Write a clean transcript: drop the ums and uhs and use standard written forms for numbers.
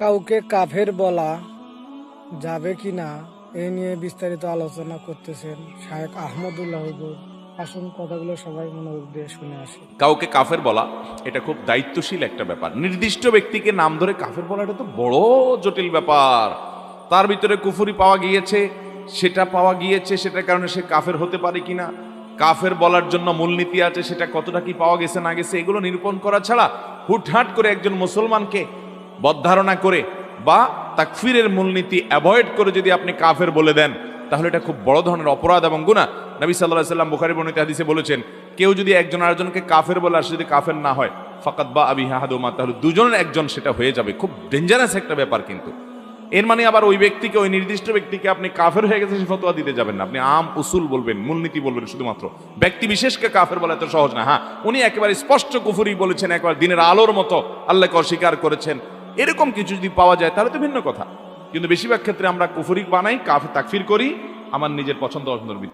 কাউকে কাফের বলা যাবে কিনা এ নিয়ে বিস্তারিত আলোচনা করতেছেন শায়েখ আহমদুল্লাহ হুজুর। আসুন কথাগুলো সবাই মনোযোগ দিয়ে শুনে আসি। কাউকে কাফের বলা এটা খুব দায়িত্বশীল একটা ব্যাপার। নির্দিষ্ট ব্যক্তিকে নাম ধরে কাফের বলা এটা তো বড় জটিল ব্যাপার। তার ভিতরে কুফরি পাওয়া গিয়েছে, সেটার কারণে সে কাফের হতে পারে কিনা, কাফের বলার জন্য মূলনীতি আছে, সেটা কতটা কি পাওয়া গেছে না গেছে, এগুলো নিরূপণ করা ছাড়া হুটহাট করে একজন মুসলমানকে বদধারণা করে বা তাকফিরের মূলনীতি অ্যাভয়েড করে যদি আপনি কাফের বলে দেন, তাহলে এটা খুব বড় ধরনের অপরাধ এবং গুনাহ। নবী সাল্লাল্লাহু আলাইহি ওয়াসাল্লাম বুখারী বর্ণিত হাদিসে বলেছেন, কেউ যদি একজন আরেকজনকে কাফের বলে আর সে যদি কাফের না হয়, ফাকাদ বা আবিহা আহাদুমা, তাহলে দুজনের একজন সেটা হয়ে যাবে। খুব ডেঞ্জারাস একটা ব্যাপার। কিন্তু এর মানে আবার ওই ব্যক্তিকে, ওই নির্দিষ্ট ব্যক্তিকে আপনি কাফের হয়ে গেছে সে ফতোয়া দিতে যাবেন না। আপনি আম উসুল বলবেন, মূলনীতি বলবেন শুধুমাত্র। ব্যক্তি বিশেষকে কাফের বলা এত সহজ না। হ্যাঁ, উনি একেবারে স্পষ্ট কুফরি বলেছেন, একেবারে দিনের আলোর মতো আল্লাহকে অস্বীকার করেছেন, এরকম কিছু যদি পাওয়া যায় তাহলে তো ভিন্ন কথা। কিন্তু বেশিরভাগ ক্ষেত্রে আমরা কুফরি বানাই, কাফের তাকফির করি আমার নিজের পছন্দ অপছন্দের ভিত্তিতে।